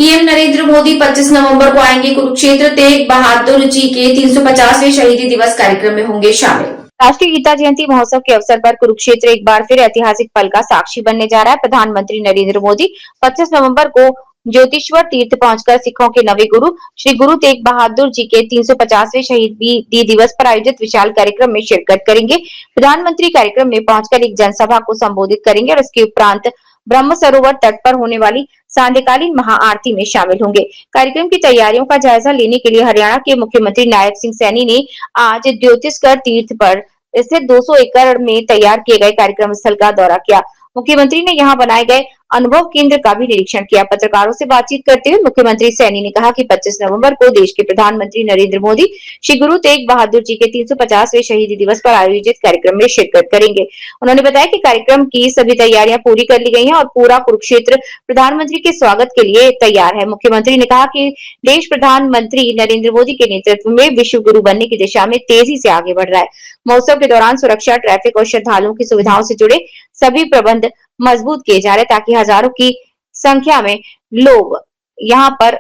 PM Narendra Modi 25 नवंबर को आएंगे कुरुक्षेत्र। तेग बहादुर जी के 350वें शहीदी दिवस कार्यक्रम में होंगे शामिल। राष्ट्रीय गीता जयंती महोत्सव के अवसर पर कुरुक्षेत्र एक बार फिर ऐतिहासिक पल का साक्षी बनने जा रहा है। प्रधानमंत्री नरेंद्र मोदी 25 नवंबर को ज्योतिश्वर तीर्थ पहुंचकर सिखों के नवे गुरु श्री गुरु तेग बहादुर जी के 350वें शहीदी दिवस पर आयोजित विशाल कार्यक्रम में शिरकत करेंगे। प्रधानमंत्री कार्यक्रम में पहुंचकर एक जनसभा को संबोधित करेंगे और इसके उपरांत ब्रह्म सरोवर तट पर होने वाली सांध्यकालीन महाआरती में शामिल होंगे। कार्यक्रम की तैयारियों का जायजा लेने के लिए हरियाणा के मुख्यमंत्री नायब सिंह सैनी ने आज ज्योतिषगढ़ तीर्थ पर स्थित 200 एकड़ में तैयार किए गए कार्यक्रम स्थल का दौरा किया। मुख्यमंत्री ने यहां बनाए गए अनुभव केंद्र का भी निरीक्षण किया। पत्रकारों से बातचीत करते हुए मुख्यमंत्री सैनी ने कहा कि 25 नवंबर को देश के प्रधानमंत्री नरेंद्र मोदी श्री गुरु तेग बहादुर जी के 350वें शहीदी दिवस पर आयोजित कार्यक्रम में शिरकत करेंगे। उन्होंने बताया कि कार्यक्रम की सभी तैयारियां पूरी कर ली गई हैं और पूरा कुरुक्षेत्र प्रधानमंत्री के स्वागत के लिए तैयार है। मुख्यमंत्री ने कहा कि देश प्रधानमंत्री नरेंद्र मोदी के नेतृत्व में विश्व गुरु बनने की दिशा में तेजी से आगे बढ़ रहा है। महोत्सव के दौरान सुरक्षा, ट्रैफिक और श्रद्धालुओं की सुविधाओं से जुड़े सभी प्रबंध मजबूत किए जा रहे ताकि हजारों की संख्या में लोग यहाँ पर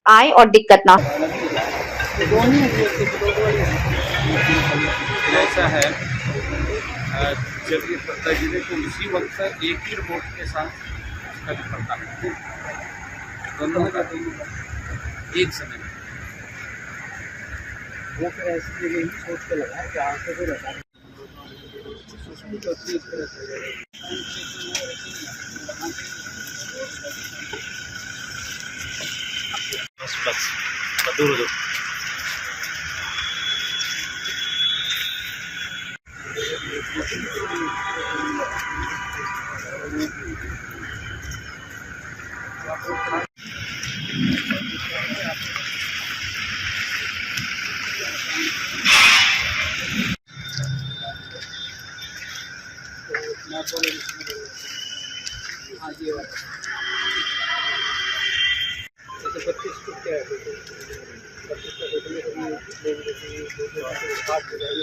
आए और दिक्कत ना हो। ऐसा है जब ये पड़ता जिले को उसी वक्त एक ही रिपोर्ट के साथ उसका भी पड़ता है दोनों का एक समय वो फिर ऐसी जगह ही सोच के लगा कि आज से रहता है बस दूर हो जाओ। हाँ जी जैसे 32 फुट क्या है 32 का देखने के लिए बात हो जाएगी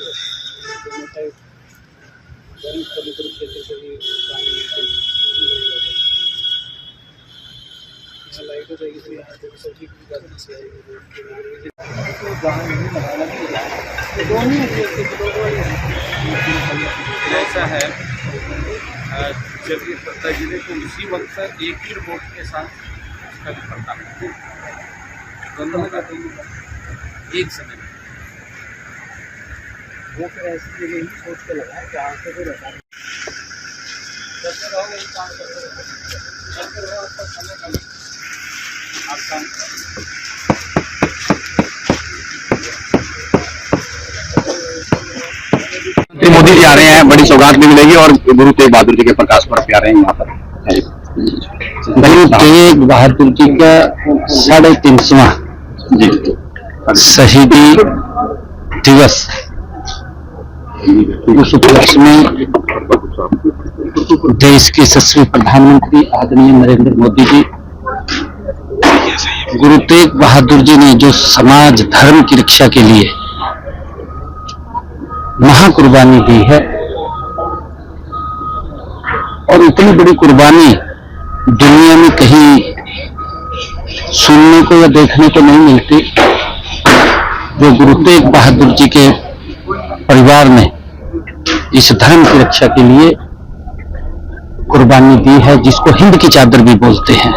दोनों साइड गर्म समुद्र क्षेत्र से भी लाइट हो जाएगी तो यहाँ पे सब्जी की ज़्यादा से आएगी ऐसा है जब ये पड़ता जिले को उसी वक्त एक ही रिपोर्ट के साथ उसका भी पड़ता है दोनों का एक समय वो फिर ऐसी जगह ही सोच के लगा कि आज से रहता है चलते रहोगे एक काम करते रहो चलते रहो आपका समय कम आप काम मोदी जी आ रहे हैं, बड़ी सौगात भी मिलेगी और गुरु तेग बहादुर जी के प्रकाश पर्व पे आ रहे हैं यहाँ पर। गुरु तेग बहादुर जी का 350वां शहीदी दिवस उस उपलक्ष्य में देश के यशस्वी प्रधानमंत्री आदरणीय नरेंद्र मोदी जी गुरु तेग बहादुर जी ने जो समाज धर्म की रक्षा के लिए महाकुर्बानी दी है और इतनी बड़ी कुर्बानी दुनिया में कहीं सुनने को या देखने को नहीं मिलती जो गुरु तेग बहादुर जी के परिवार ने इस धर्म की रक्षा के लिए कुर्बानी दी है, जिसको हिंद की चादर भी बोलते हैं।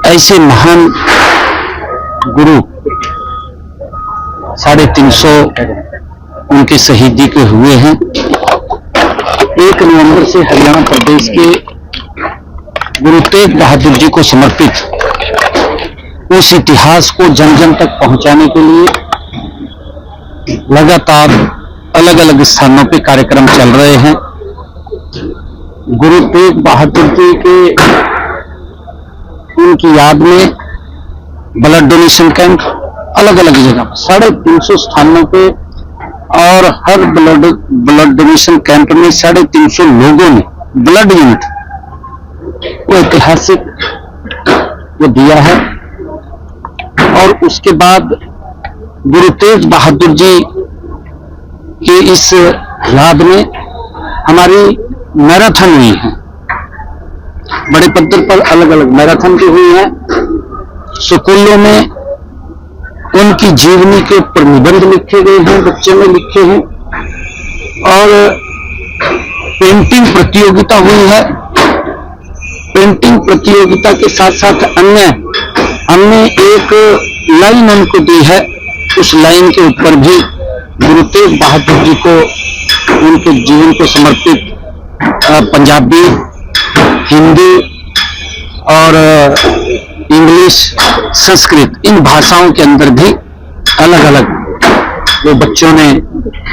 ऐसे महान गुरु 350 उनके शहीदी के हुए हैं। 1 नवंबर से हरियाणा प्रदेश के गुरु तेग बहादुर जी को समर्पित उस इतिहास को जन जन तक पहुंचाने के लिए लगातार अलग अलग स्थानों पे कार्यक्रम चल रहे हैं। गुरु तेग बहादुर जी के उनकी याद में ब्लड डोनेशन कैंप अलग अलग जगह 350 स्थानों पे और हर ब्लड डोनेशन कैंप में 350 लोगों ने ब्लड यूनिट वो ऐतिहासिक वो दिया है। और उसके बाद गुरु तेग बहादुर जी के इस याद में हमारी मैराथन हुई है। बड़े पद्धर पर अलग अलग मैराथन भी हुई है। स्कूलों में उनकी जीवनी के ऊपर निबंध लिखे गए हैं, बच्चे में लिखे हैं, और पेंटिंग प्रतियोगिता हुई है। पेंटिंग प्रतियोगिता के साथ साथ अन्य हमने एक लाइन उनको दी है, उस लाइन के ऊपर भी गुरु तेग बहादुर जी को, उनके जीवन को समर्पित पंजाबी, हिंदी और इंग्लिश, संस्कृत, इन भाषाओं के अंदर भी अलग अलग वो बच्चों ने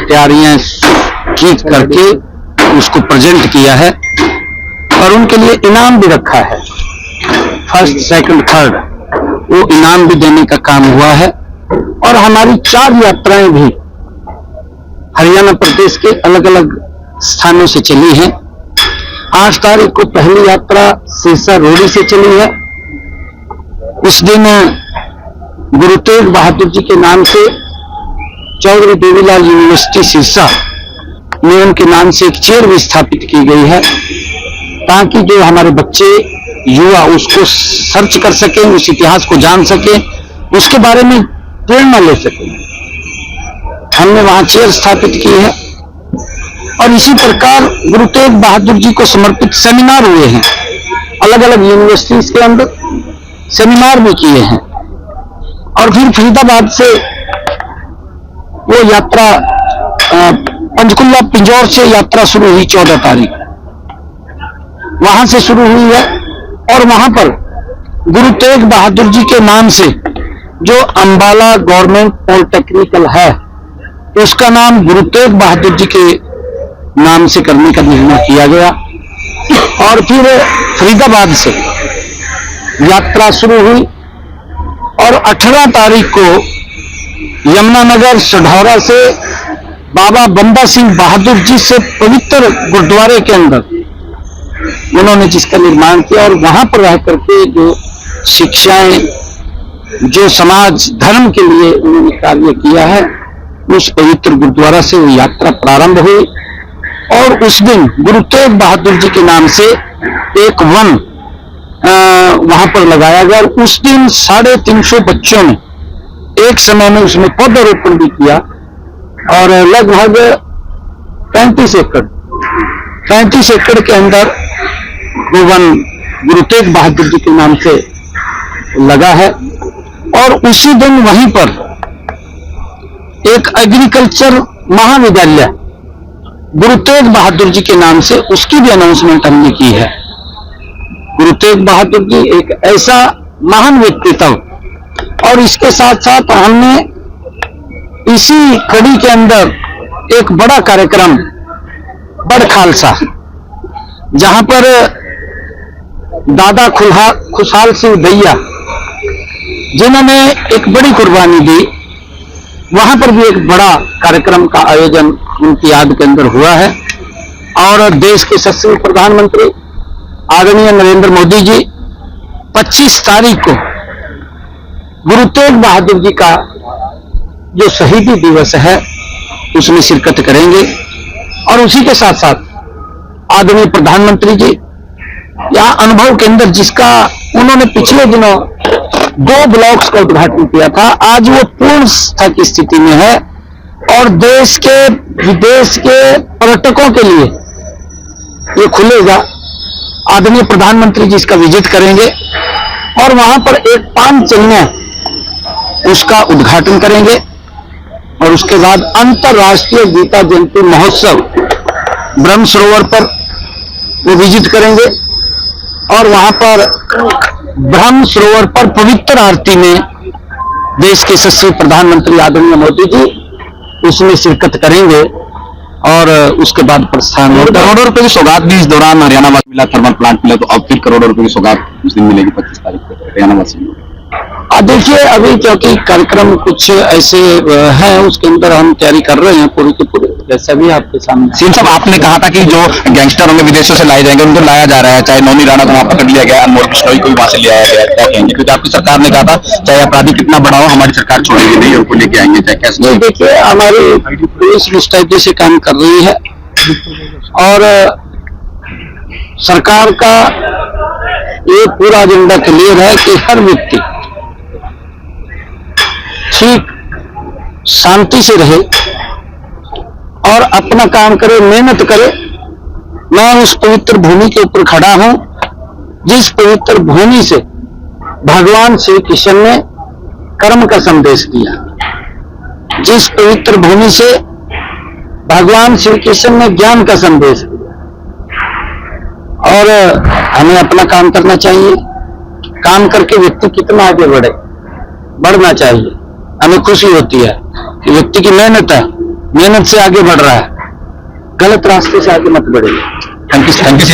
तैयारियां की करके उसको प्रेजेंट किया है, और उनके लिए इनाम भी रखा है। फर्स्ट, सेकंड, थर्ड वो इनाम भी देने का काम हुआ है। और हमारी 4 यात्राएं भी हरियाणा प्रदेश के अलग अलग स्थानों से चली हैं। 8 तारीख को पहली यात्रा सिरसा रोडी से चली है। उस दिन गुरु तेग बहादुर जी के नाम से चौधरी देवीलाल यूनिवर्सिटी सिरसा में उनके नाम से एक चेयर भी स्थापित की गई है, ताकि जो हमारे बच्चे युवा उसको सर्च कर सकें, उस इतिहास को जान सकें, उसके बारे में प्रेरणा ले सकें। हमने वहां चेयर स्थापित की है। और इसी प्रकार गुरु तेग बहादुर जी को समर्पित सेमिनार हुए हैं, अलग अलग यूनिवर्सिटीज के अंदर सेमिनार भी किए हैं। और फिर फरीदाबाद से वो यात्रा पंचकुला पिंजौर से यात्रा शुरू हुई 14 तारीख, वहां से शुरू हुई है। और वहां पर गुरु तेग बहादुर जी के नाम से जो अंबाला गवर्नमेंट पॉलिटेक्निकल है, उसका नाम गुरु तेग बहादुर जी के नाम से करने का निर्णय किया गया। और फिर फरीदाबाद से यात्रा शुरू हुई, और 18 तारीख को यमुनानगर सढौरा से बाबा बंदा सिंह बहादुर जी से पवित्र गुरुद्वारे के अंदर उन्होंने जिसका निर्माण किया, और वहां पर रह करके जो शिक्षाएं, जो समाज धर्म के लिए उन्होंने कार्य किया है, उस पवित्र गुरुद्वारा से वो यात्रा प्रारंभ हुई। और उस दिन गुरु तेग बहादुर जी के नाम से एक वन वहां पर लगाया गया। और उस दिन 350 बच्चों ने एक समय में उसमें पौधारोपण भी किया, और लगभग 35 एकड़ के अंदर वो वन गुरु तेग बहादुर जी के नाम से लगा है। और उसी दिन वहीं पर एक एग्रीकल्चर महाविद्यालय गुरु तेग बहादुर जी के नाम से, उसकी भी अनाउंसमेंट हमने की है। गुरु तेग बहादुर जी एक ऐसा महान व्यक्तित्व, और इसके साथ साथ हमने इसी कड़ी के अंदर एक बड़ा कार्यक्रम बड़ खालसा, जहां पर दादा खुशहाल सिंह दैया जिन्होंने एक बड़ी कुर्बानी दी, वहां पर भी एक बड़ा कार्यक्रम का आयोजन उनकी याद के अंदर हुआ है। और देश के यशस्वी प्रधानमंत्री आदरणीय नरेंद्र मोदी जी 25 तारीख को गुरु तेग बहादुर जी का जो शहीदी दिवस है उसमें शिरकत करेंगे। और उसी के साथ साथ आदरणीय प्रधानमंत्री जी यहाँ अनुभव केंद्र, जिसका उन्होंने पिछले दिनों 2 ब्लॉक्स का उद्घाटन किया था, आज वो पूर्ण की स्थिति में है, और देश के विदेश के पर्यटकों के लिए ये खुलेगा। आदरणीय प्रधानमंत्री जी इसका विजिट करेंगे, और वहां पर एक पान चिन्ह उसका उद्घाटन करेंगे। और उसके बाद अंतर्राष्ट्रीय गीता जयंती महोत्सव ब्रह्म सरोवर पर वो विजिट करेंगे, और वहां पर ब्रह्म सरोवर पर पवित्र आरती में देश के यशस्वी प्रधानमंत्री आदरणीय मोदी जी उसमें शिरकत करेंगे, और उसके बाद प्रस्थान होगा। करोड़ों रुपए की सौगात भी इस दौरान हरियाणा वासी मिला, थर्मल प्लांट मिला, तो अब फिर करोड़ों रुपए की सौगात उस दिन मिलेगी 25 तारीख को हरियाणा वासी। देखिए, अभी क्योंकि कार्यक्रम कुछ ऐसे हैं, उसके अंदर हम तैयारी कर रहे हैं पूरी की पूरी, जैसा भी आपके सामने। सीएम साहब, आपने कहा था कि जो गैंगस्टर होंगे विदेशों से लाए जाएंगे, उनको लाया जा रहा है, चाहे नौनी राणा को वहां पकड़ लिया गया, अनमोल बिश्नोई को भी वहां से ले आया गया, क्या कहेंगे? क्योंकि आपकी सरकार ने कहा था चाहे अपराधी कितना बड़ा हो हमारी सरकार छोड़ेगी नहीं, उनको लेके आएंगे चाहे कैसे। देखिए, हमारी पुलिस मुस्तैदी से काम कर रही है, और सरकार का ये पूरा एजेंडा क्लियर है कि हर व्यक्ति ठीक शांति से रहे और अपना काम करे, मेहनत करे। मैं उस पवित्र भूमि के ऊपर खड़ा हूं जिस पवित्र भूमि से भगवान श्री कृष्ण ने कर्म का संदेश दिया, जिस पवित्र भूमि से भगवान श्री कृष्ण ने ज्ञान का संदेश दिया। और हमें अपना काम करना चाहिए। काम करके व्यक्ति कितना आगे बढ़ना चाहिए। हमें खुशी होती है कि व्यक्ति की मेहनत से आगे बढ़ रहा है, गलत रास्ते से आगे मत बढ़े। Thank you.